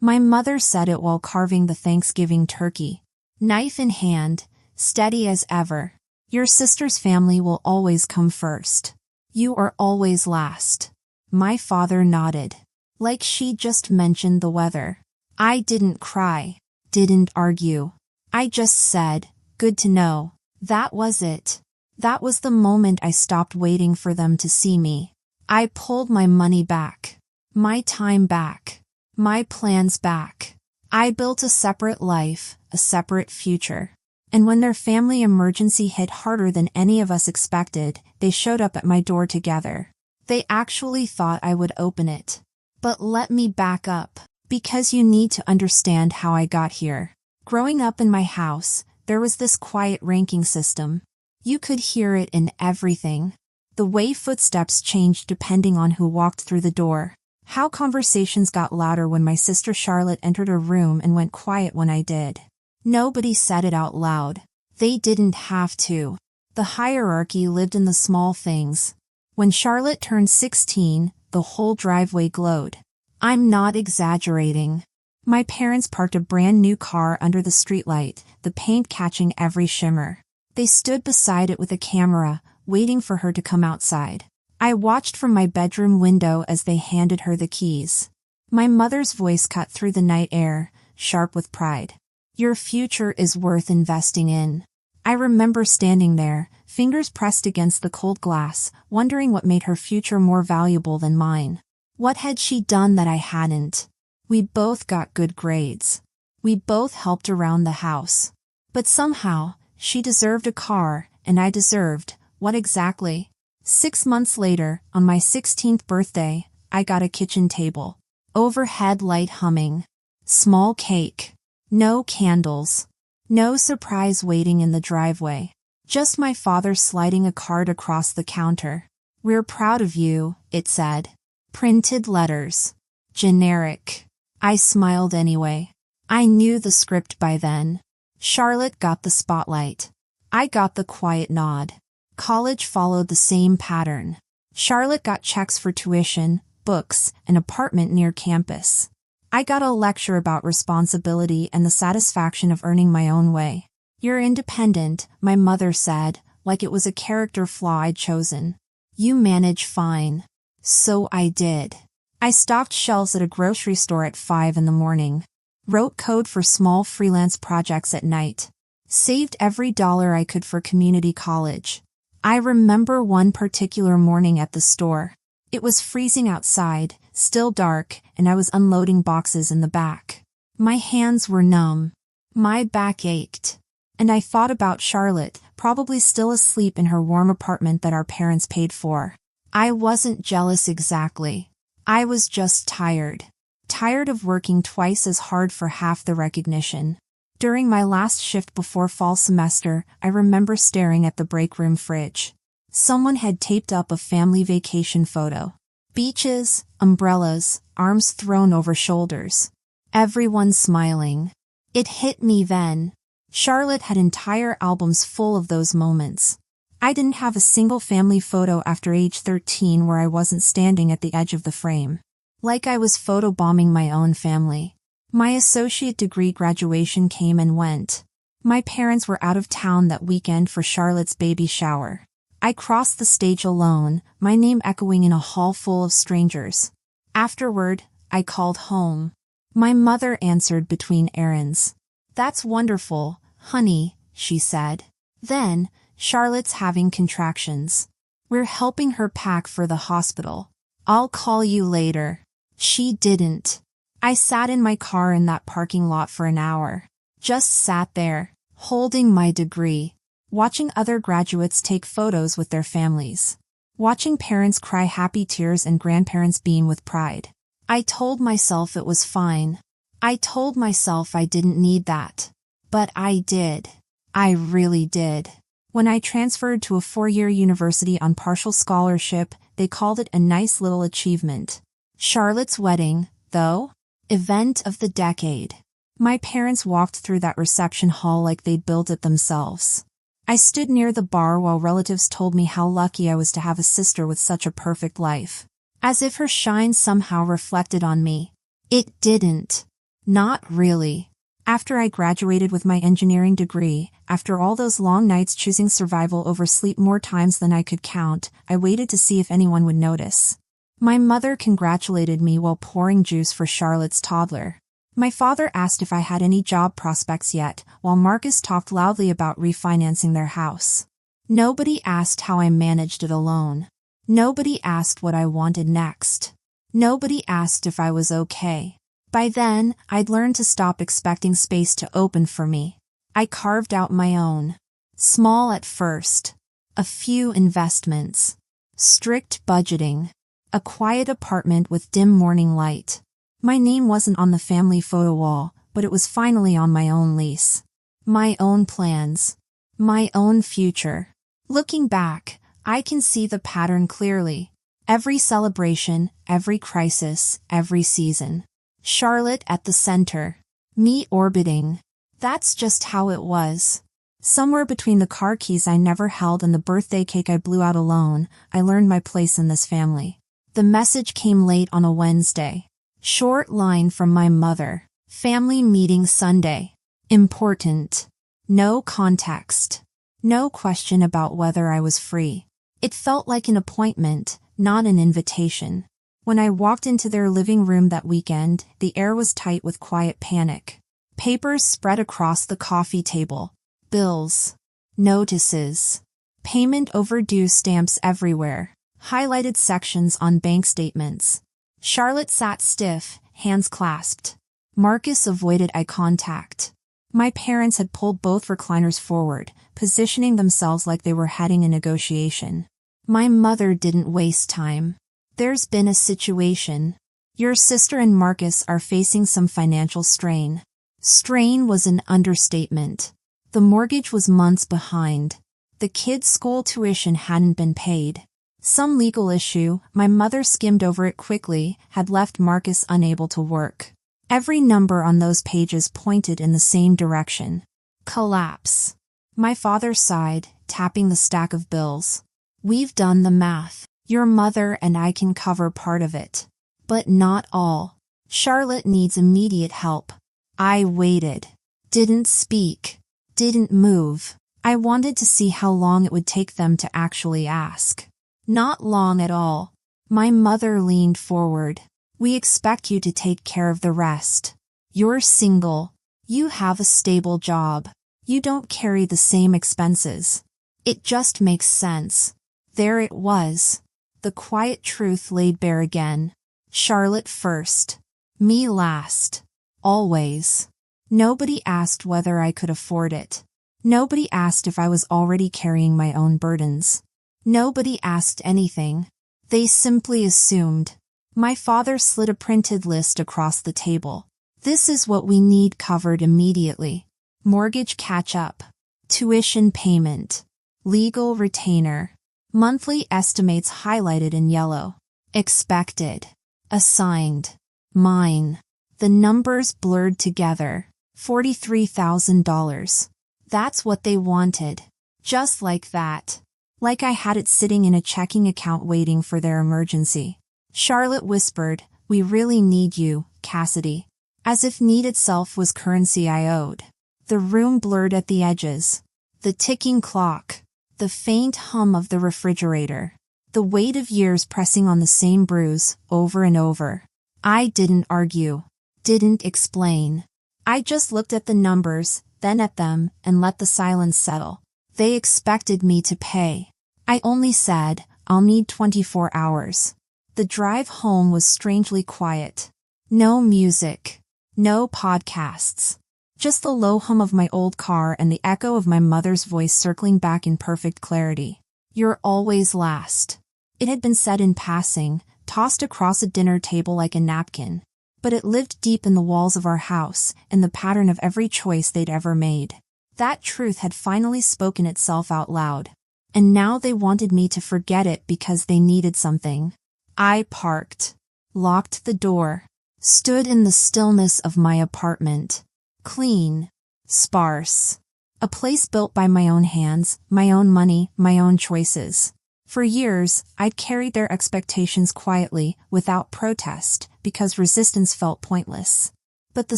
My mother said it while carving the Thanksgiving turkey. Knife in hand, steady as ever. Your sister's family will always come first. You are always last. My father nodded. Like she just mentioned the weather. I didn't cry. Didn't argue. I just said, good to know. That was it. That was the moment I stopped waiting for them to see me. I pulled my money back. My time back. My plans back. I built a separate life, a separate future. And when their family emergency hit harder than any of us expected, they showed up at my door together. They actually thought I would open it. But let me back up, because you need to understand how I got here. Growing up in my house, there was this quiet ranking system. You could hear it in everything. The way footsteps changed depending on who walked through the door. How conversations got louder when my sister Charlotte entered a room and went quiet when I did. Nobody said it out loud. They didn't have to. The hierarchy lived in the small things. When Charlotte turned 16, the whole driveway glowed. I'm not exaggerating. My parents parked a brand new car under the streetlight, the paint catching every shimmer. They stood beside it with a camera, waiting for her to come outside. I watched from my bedroom window as they handed her the keys. My mother's voice cut through the night air, sharp with pride. Your future is worth investing in. I remember standing there, fingers pressed against the cold glass, wondering what made her future more valuable than mine. What had she done that I hadn't? We both got good grades. We both helped around the house. But somehow, she deserved a car, and I deserved, what exactly? 6 months later, on my 16th birthday, I got a kitchen table. Overhead light humming. Small cake. No candles. No surprise waiting in the driveway. Just my father sliding a card across the counter. We're proud of you, it said. Printed letters. Generic. I smiled anyway. I knew the script by then. Charlotte got the spotlight. I got the quiet nod. College followed the same pattern. Charlotte got checks for tuition, books, an apartment near campus. I got a lecture about responsibility and the satisfaction of earning my own way. You're independent, my mother said, like it was a character flaw I'd chosen. You manage fine. So I did. I stocked shelves at a grocery store at 5 in the morning. Wrote code for small freelance projects at night. Saved every dollar I could for community college. I remember one particular morning at the store. It was freezing outside, still dark, and I was unloading boxes in the back. My hands were numb. My back ached. And I thought about Charlotte, probably still asleep in her warm apartment that our parents paid for. I wasn't jealous exactly. I was just tired. Tired of working twice as hard for half the recognition. During my last shift before fall semester, I remember staring at the break room fridge. Someone had taped up a family vacation photo. Beaches, umbrellas, arms thrown over shoulders. Everyone smiling. It hit me then. Charlotte had entire albums full of those moments. I didn't have a single family photo after age 13 where I wasn't standing at the edge of the frame. Like I was photobombing my own family. My associate degree graduation came and went. My parents were out of town that weekend for Charlotte's baby shower. I crossed the stage alone, my name echoing in a hall full of strangers. Afterward, I called home. My mother answered between errands. That's wonderful, honey, she said. Then, Charlotte's having contractions. We're helping her pack for the hospital. I'll call you later. She didn't. I sat in my car in that parking lot for an hour. Just sat there, holding my degree. Watching other graduates take photos with their families. Watching parents cry happy tears and grandparents beam with pride. I told myself it was fine. I told myself I didn't need that. But I did. I really did. When I transferred to a 4-year university on partial scholarship, they called it a nice little achievement. Charlotte's wedding, though? Event of the decade. My parents walked through that reception hall like they'd built it themselves. I stood near the bar while relatives told me how lucky I was to have a sister with such a perfect life. As if her shine somehow reflected on me. It didn't. Not really. After I graduated with my engineering degree, after all those long nights choosing survival over sleep more times than I could count, I waited to see if anyone would notice. My mother congratulated me while pouring juice for Charlotte's toddler. My father asked if I had any job prospects yet, while Marcus talked loudly about refinancing their house. Nobody asked how I managed it alone. Nobody asked what I wanted next. Nobody asked if I was okay. By then, I'd learned to stop expecting space to open for me. I carved out my own. Small at first. A few investments. Strict budgeting. A quiet apartment with dim morning light. My name wasn't on the family photo wall, but it was finally on my own lease. My own plans. My own future. Looking back, I can see the pattern clearly. Every celebration, every crisis, every season. Charlotte at the center. Me orbiting. That's just how it was. Somewhere between the car keys I never held and the birthday cake I blew out alone, I learned my place in this family. The message came late on a Wednesday. Short line from my mother. Family meeting Sunday. Important. No context. No question about whether I was free. It felt like an appointment, not an invitation. When I walked into their living room that weekend, the air was tight with quiet panic. Papers spread across the coffee table. Bills. Notices. Payment overdue stamps everywhere. Highlighted sections on bank statements. Charlotte sat stiff, hands clasped. Marcus avoided eye contact. My parents had pulled both recliners forward, positioning themselves like they were heading a negotiation. My mother didn't waste time. There's been a situation. Your sister and Marcus are facing some financial strain. Strain was an understatement. The mortgage was months behind. The kids' school tuition hadn't been paid. Some legal issue, my mother skimmed over it quickly, had left Marcus unable to work. Every number on those pages pointed in the same direction. Collapse. My father sighed, tapping the stack of bills. We've done the math. Your mother and I can cover part of it. But not all. Charlotte needs immediate help. I waited. Didn't speak. Didn't move. I wanted to see how long it would take them to actually ask. Not long at all. My mother leaned forward. We expect you to take care of the rest. You're single. You have a stable job. You don't carry the same expenses. It just makes sense. There it was. The quiet truth laid bare again. Charlotte first. Me last. Always. Nobody asked whether I could afford it. Nobody asked if I was already carrying my own burdens. Nobody asked anything. They simply assumed. My father slid a printed list across the table. This is what we need covered immediately. Mortgage catch-up. Tuition payment. Legal retainer. Monthly estimates highlighted in yellow. Expected. Assigned. Mine. The numbers blurred together. $43,000. That's what they wanted. Just like that. Like I had it sitting in a checking account waiting for their emergency. Charlotte whispered, "We really need you, Cassidy." As if need itself was currency I owed. The room blurred at the edges. The ticking clock. The faint hum of the refrigerator. The weight of years pressing on the same bruise, over and over. I didn't argue. Didn't explain. I just looked at the numbers, then at them, and let the silence settle. They expected me to pay. I only said, "I'll need 24 hours. The drive home was strangely quiet. No music. No podcasts. Just the low hum of my old car and the echo of my mother's voice circling back in perfect clarity. You're always last. It had been said in passing, tossed across a dinner table like a napkin. But it lived deep in the walls of our house, in the pattern of every choice they'd ever made. That truth had finally spoken itself out loud. And now they wanted me to forget it because they needed something. I parked. Locked the door. Stood in the stillness of my apartment. Clean. Sparse. A place built by my own hands, my own money, my own choices. For years, I'd carried their expectations quietly, without protest, because resistance felt pointless. But the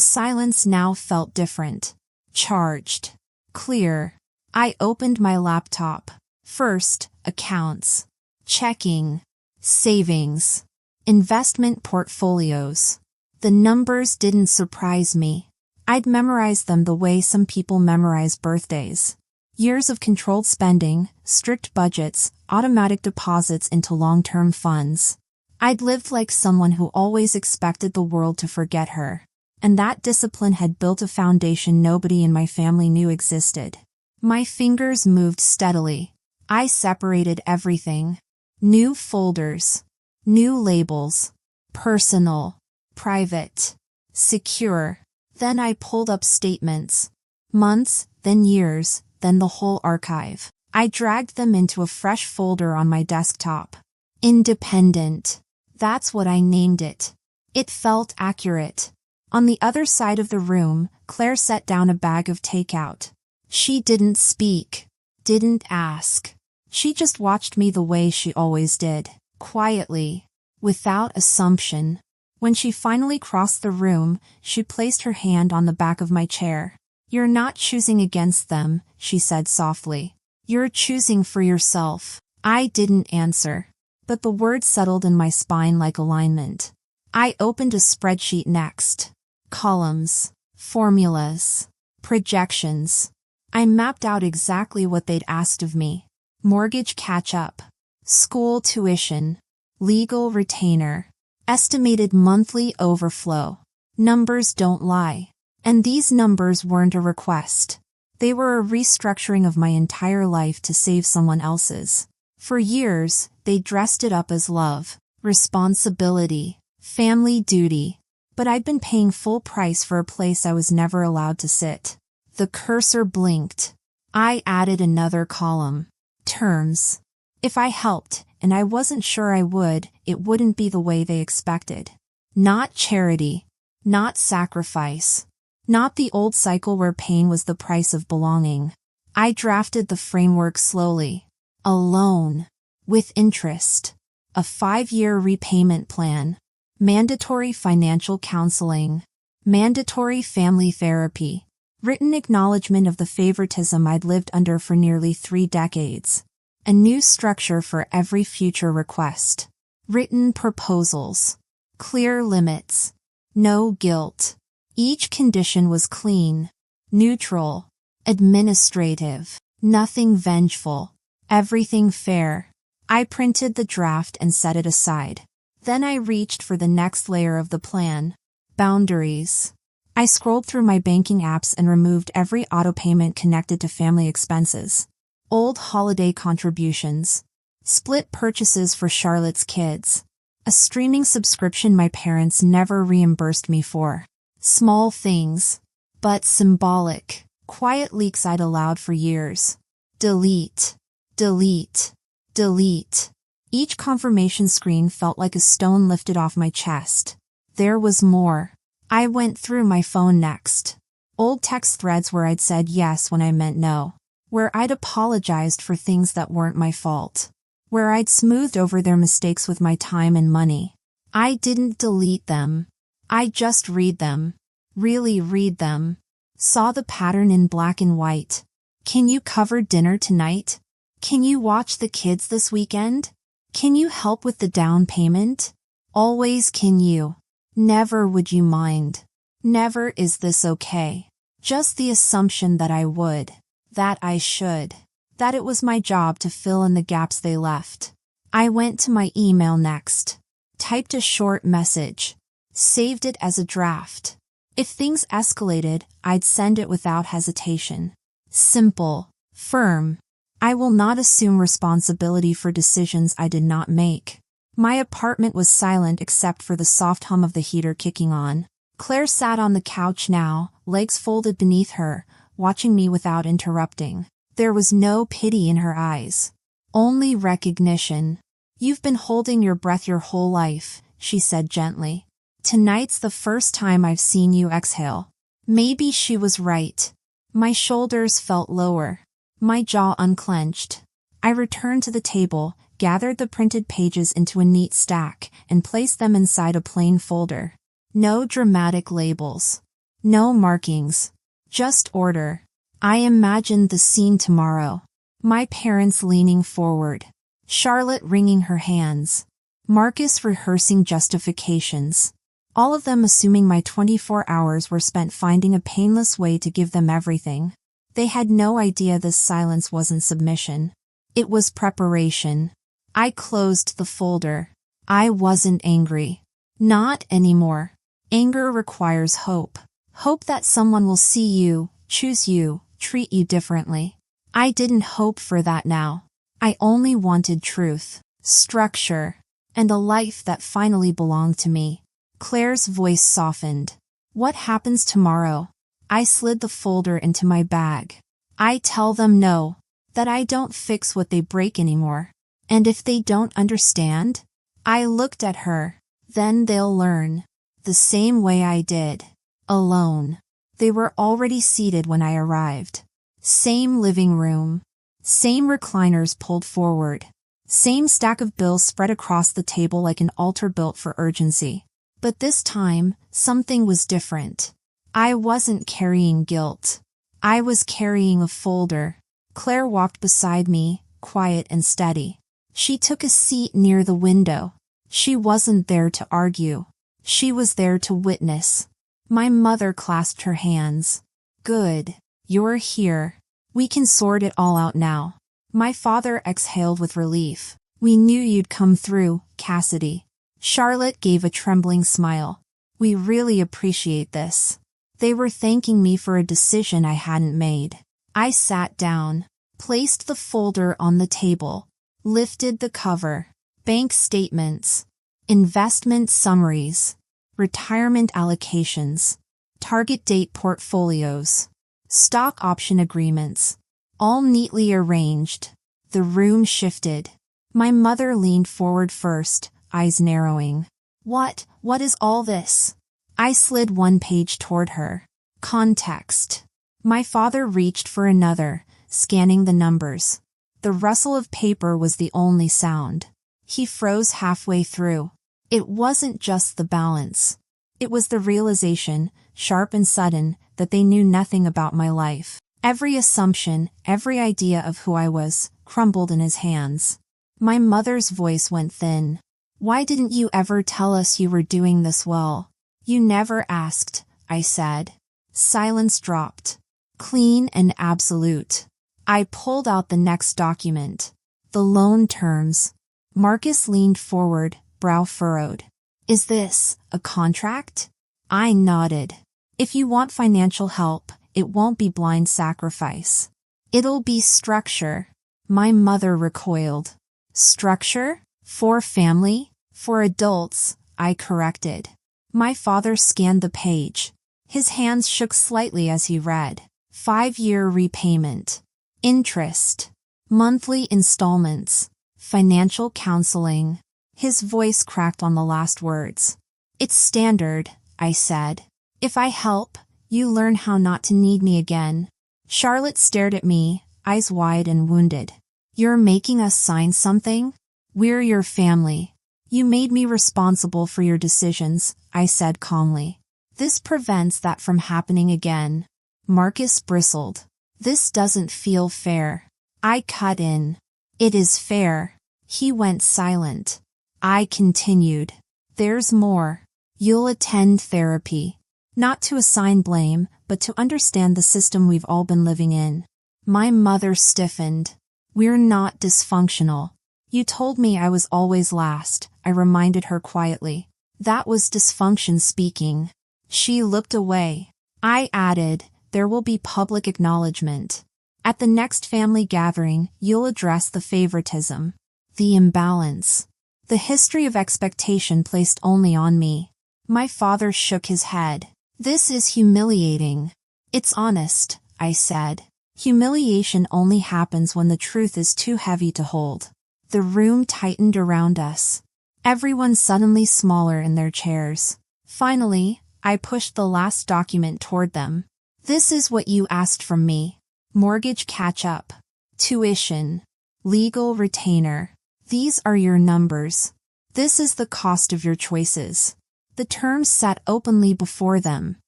silence now felt different. Charged. Clear. I opened my laptop. First, accounts. Checking. Savings. Investment portfolios. The numbers didn't surprise me. I'd memorized them the way some people memorize birthdays. Years of controlled spending, strict budgets, automatic deposits into long-term funds. I'd lived like someone who always expected the world to forget her. And that discipline had built a foundation nobody in my family knew existed. My fingers moved steadily. I separated everything. New folders. New labels. Personal. Private. Secure. Then I pulled up statements. Months, then years, then the whole archive. I dragged them into a fresh folder on my desktop. Independent. That's what I named it. It felt accurate. On the other side of the room, Claire set down a bag of takeout. She didn't speak. Didn't ask. She just watched me the way she always did. Quietly. Without assumption. When she finally crossed the room, she placed her hand on the back of my chair. You're not choosing against them, she said softly. You're choosing for yourself. I didn't answer. But the words settled in my spine like alignment. I opened a spreadsheet next. Columns. Formulas. Projections. I mapped out exactly what they'd asked of me. Mortgage catch-up. School tuition. Legal retainer. Estimated monthly overflow. Numbers don't lie. And these numbers weren't a request. They were a restructuring of my entire life to save someone else's. For years, they dressed it up as love, responsibility, family duty. But I'd been paying full price for a place I was never allowed to sit. The cursor blinked. I added another column. Terms. If I helped, and I wasn't sure I would, it wouldn't be the way they expected. Not charity. Not sacrifice. Not the old cycle where pain was the price of belonging. I drafted the framework slowly. A loan. With interest. A 5-year repayment plan. Mandatory financial counseling. Mandatory family therapy. Written acknowledgement of the favoritism I'd lived under for nearly 3 decades. A new structure for every future request. Written proposals. Clear limits. No guilt. Each condition was clean. Neutral. Administrative. Nothing vengeful. Everything fair. I printed the draft and set it aside. Then I reached for the next layer of the plan. Boundaries. I scrolled through my banking apps and removed every auto payment connected to family expenses. Old holiday contributions. Split purchases for Charlotte's kids. A streaming subscription my parents never reimbursed me for. Small things. But symbolic. Quiet leaks I'd allowed for years. Delete. Delete. Delete. Each confirmation screen felt like a stone lifted off my chest. There was more. I went through my phone next. Old text threads where I'd said yes when I meant no. Where I'd apologized for things that weren't my fault. Where I'd smoothed over their mistakes with my time and money. I didn't delete them. I just read them. Really read them. Saw the pattern in black and white. Can you cover dinner tonight? Can you watch the kids this weekend? Can you help with the down payment? Always can you. Never would you mind. Never is this okay. Just the assumption that I would. That I should. That it was my job to fill in the gaps they left. I went to my email next. Typed a short message. Saved it as a draft. If things escalated, I'd send it without hesitation. Simple. Firm. I will not assume responsibility for decisions I did not make. My apartment was silent except for the soft hum of the heater kicking on. Claire sat on the couch now, legs folded beneath her, watching me without interrupting. There was no pity in her eyes. Only recognition. You've been holding your breath your whole life, she said gently. Tonight's the first time I've seen you exhale. Maybe she was right. My shoulders felt lower. My jaw unclenched. I returned to the table, gathered the printed pages into a neat stack, and placed them inside a plain folder. No dramatic labels. No markings. Just order. I imagined the scene tomorrow. My parents leaning forward. Charlotte wringing her hands. Marcus rehearsing justifications. All of them assuming my 24 hours were spent finding a painless way to give them everything. They had no idea this silence wasn't submission. It was preparation. I closed the folder. I wasn't angry. Not anymore. Anger requires hope. Hope that someone will see you, choose you, treat you differently. I didn't hope for that now. I only wanted truth, structure, and a life that finally belonged to me. Claire's voice softened. What happens tomorrow? I slid the folder into my bag. I tell them no, that I don't fix what they break anymore. And if they don't understand, I looked at her. Then they'll learn. The same way I did. Alone. They were already seated when I arrived. Same living room. Same recliners pulled forward. Same stack of bills spread across the table like an altar built for urgency. But this time, something was different. I wasn't carrying guilt. I was carrying a folder. Claire walked beside me, quiet and steady. She took a seat near the window. She wasn't there to argue. She was there to witness. My mother clasped her hands. Good. You're here. We can sort it all out now. My father exhaled with relief. We knew you'd come through, Cassidy. Charlotte gave a trembling smile. We really appreciate this. They were thanking me for a decision I hadn't made. I sat down, placed the folder on the table, lifted the cover. Bank statements, investment summaries, retirement allocations, target date portfolios, stock option agreements, all neatly arranged. The room shifted. My mother leaned forward first, eyes narrowing. What is all this? I slid one page toward her. Context. My father reached for another, scanning the numbers. The rustle of paper was the only sound. He froze halfway through. It wasn't just the balance. It was the realization, sharp and sudden, that they knew nothing about my life. Every assumption, every idea of who I was, crumbled in his hands. My mother's voice went thin. Why didn't you ever tell us you were doing this well? You never asked, I said. Silence dropped. Clean and absolute. I pulled out the next document. The loan terms. Marcus leaned forward, brow furrowed. Is this a contract? I nodded. If you want financial help, it won't be blind sacrifice. It'll be structure. My mother recoiled. Structure? For family? For adults, I corrected. My father scanned the page. His hands shook slightly as he read. 5-year repayment. Interest. Monthly installments. Financial counseling. His voice cracked on the last words. It's standard, I said. If I help, you learn how not to need me again. Charlotte stared at me, eyes wide and wounded. You're making us sign something? We're your family. You made me responsible for your decisions, I said calmly. This prevents that from happening again. Marcus bristled. This doesn't feel fair. I cut in. It is fair. He went silent. I continued. There's more. You'll attend therapy. Not to assign blame, but to understand the system we've all been living in. My mother stiffened. We're not dysfunctional. You told me I was always last, I reminded her quietly. That was dysfunction speaking. She looked away. I added, there will be public acknowledgement. At the next family gathering, you'll address the favoritism, the imbalance, the history of expectation placed only on me. My father shook his head. This is humiliating. It's honest, I said. Humiliation only happens when the truth is too heavy to hold. The room tightened around us. Everyone suddenly smaller in their chairs. Finally, I pushed the last document toward them. This is what you asked from me. Mortgage catch-up. Tuition. Legal retainer. These are your numbers. This is the cost of your choices. The terms sat openly before them.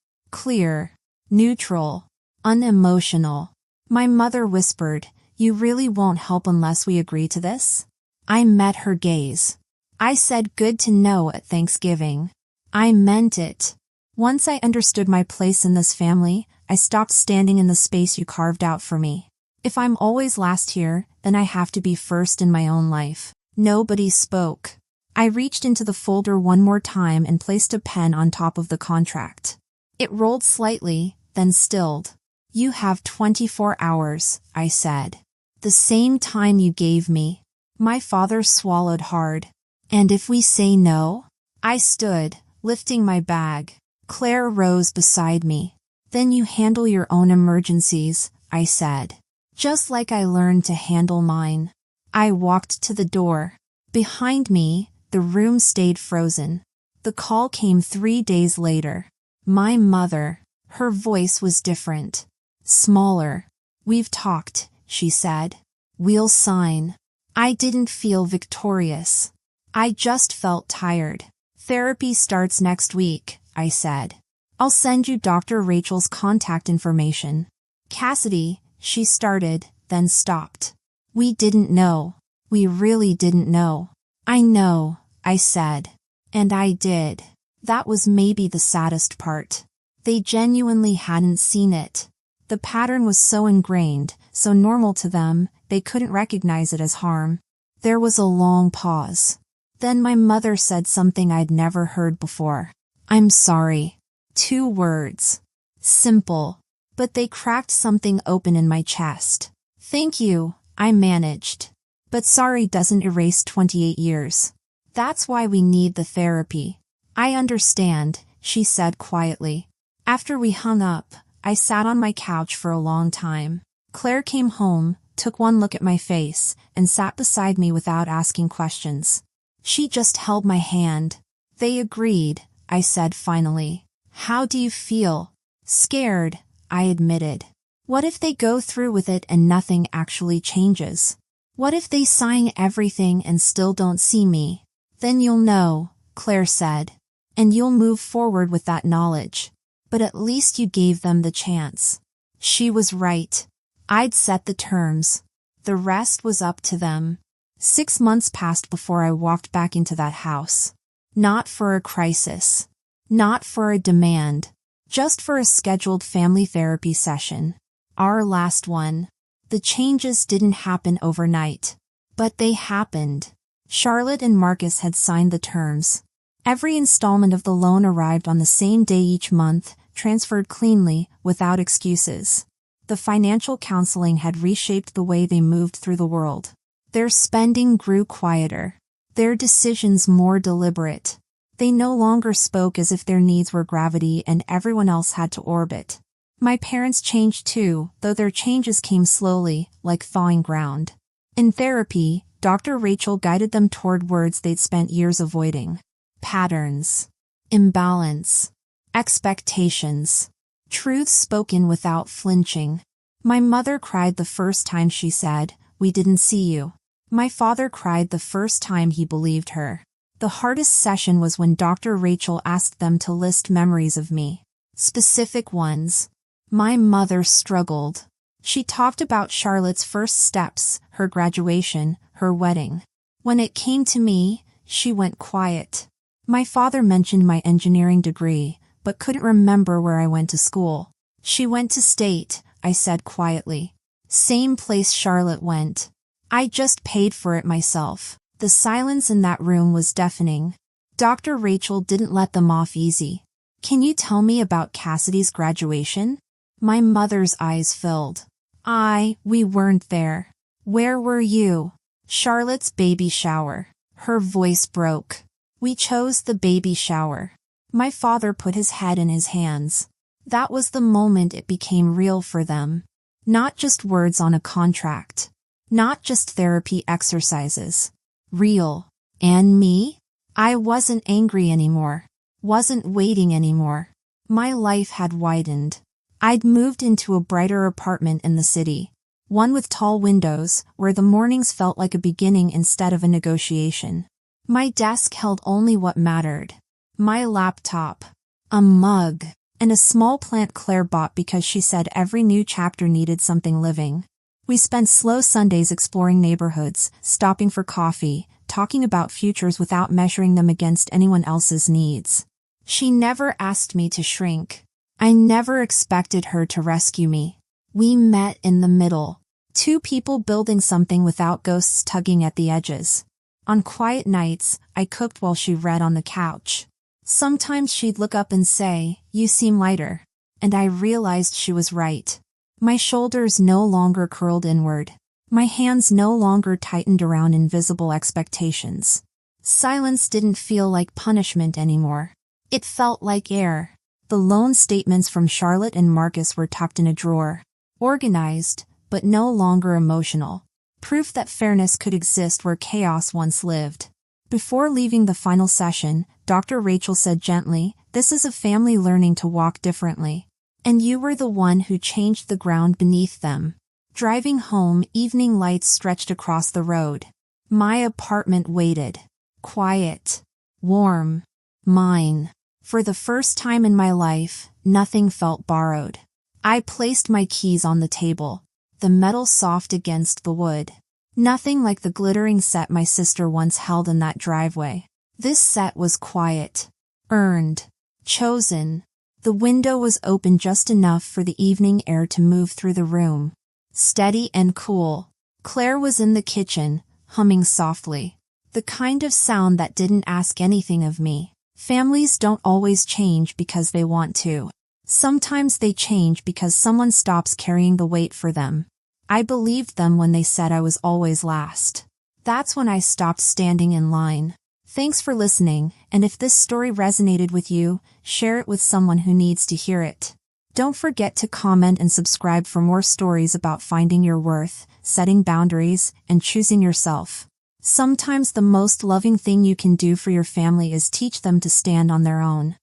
Clear. neutral, unemotional. My mother whispered, "You really won't help unless we agree to this?" I met her gaze. I said, "Good to know at Thanksgiving." I meant it. Once I understood my place in this family, I stopped standing in the space you carved out for me. If I'm always last here, then I have to be first in my own life. Nobody spoke. I reached into the folder one more time and placed a pen on top of the contract. It rolled slightly, then stilled. "You have 24 hours, I said. "The same time you gave me." My father swallowed hard. "And if we say no?" I stood, lifting my bag. Claire rose beside me. "Then you handle your own emergencies," I said. Just like I learned to handle mine. I walked to the door. Behind me, the room stayed frozen. The call came 3 days later. My mother. Her voice was different. Smaller. "We've talked," she said. "We'll sign." I didn't feel victorious. I just felt tired. "Therapy starts next week," I said. "I'll send you Dr. Rachel's contact information." "Cassidy," she started, then stopped. "We didn't know. We really didn't know." "I know," I said. And I did. That was maybe the saddest part. They genuinely hadn't seen it. The pattern was so ingrained, so normal to them, they couldn't recognize it as harm. There was a long pause. Then my mother said something I'd never heard before. "I'm sorry." 2 words. Simple. But they cracked something open in my chest. "Thank you," I managed. "But sorry doesn't erase 28 years. That's why we need the therapy." "I understand," she said quietly. After we hung up, I sat on my couch for a long time. Claire came home, took one look at my face, and sat beside me without asking questions. She just held my hand. "They agreed," I said finally. "How do you feel?" "Scared," I admitted. What if they go through with it and nothing actually changes? What if they sign everything and still don't see me? "Then you'll know," Claire said. "And you'll move forward with that knowledge. But at least you gave them the chance." She was right. I'd set the terms. The rest was up to them. 6 months passed before I walked back into that house. Not for a crisis. Not for a demand. Just for a scheduled family therapy session. Our last one. The changes didn't happen overnight. But they happened. Charlotte and Marcus had signed the terms. Every installment of the loan arrived on the same day each month, transferred cleanly, without excuses. The financial counseling had reshaped the way they moved through the world. Their spending grew quieter. Their decisions more deliberate. They no longer spoke as if their needs were gravity and everyone else had to orbit. My parents changed too, though their changes came slowly, like thawing ground. In therapy, Dr. Rachel guided them toward words they'd spent years avoiding. Patterns. Imbalance. Expectations. Truths spoken without flinching. My mother cried the first time she said, "We didn't see you." My father cried the first time he believed her. The hardest session was when Dr. Rachel asked them to list memories of me. Specific ones. My mother struggled. She talked about Charlotte's first steps, her graduation, her wedding. When it came to me, she went quiet. My father mentioned my engineering degree, but couldn't remember where I went to school. "She went to state," I said quietly. "Same place Charlotte went. I just paid for it myself." The silence in that room was deafening. Dr. Rachel didn't let them off easy. "Can you tell me about Cassidy's graduation?" My mother's eyes filled. We weren't there." "Where were you?" "Charlotte's baby shower." Her voice broke. "We chose the baby shower." My father put his head in his hands. That was the moment it became real for them. Not just words on a contract. Not just therapy exercises. Real. And me? I wasn't angry anymore. Wasn't waiting anymore. My life had widened. I'd moved into a brighter apartment in the city. One with tall windows, where the mornings felt like a beginning instead of a negotiation. My desk held only what mattered. My laptop. A mug. and a small plant Claire bought because she said every new chapter needed something living. We spent slow Sundays exploring neighborhoods, stopping for coffee, talking about futures without measuring them against anyone else's needs. She never asked me to shrink. I never expected her to rescue me. We met in the middle. Two people building something without ghosts tugging at the edges. On quiet nights, I cooked while she read on the couch. Sometimes she'd look up and say, "You seem lighter." And I realized she was right. My shoulders no longer curled inward. My hands no longer tightened around invisible expectations. Silence didn't feel like punishment anymore. It felt like air. The loan statements from Charlotte and Marcus were tucked in a drawer. Organized, but no longer emotional. Proof that fairness could exist where chaos once lived. Before leaving the final session, Dr. Rachel said gently, "This is a family learning to walk differently. And you were the one who changed the ground beneath them." Driving home, evening lights stretched across the road. My apartment waited. Quiet. Warm. Mine. For the first time in my life, nothing felt borrowed. I placed my keys on the table, the metal soft against the wood. Nothing like the glittering set my sister once held in that driveway. This set was quiet. Earned. Chosen. The window was open just enough for the evening air to move through the room. Steady and cool. Claire was in the kitchen, humming softly. The kind of sound that didn't ask anything of me. Families don't always change because they want to. Sometimes they change because someone stops carrying the weight for them. I believed them when they said I was always last. That's when I stopped standing in line. Thanks for listening, and if this story resonated with you, share it with someone who needs to hear it. Don't forget to comment and subscribe for more stories about finding your worth, setting boundaries, and choosing yourself. Sometimes the most loving thing you can do for your family is teach them to stand on their own.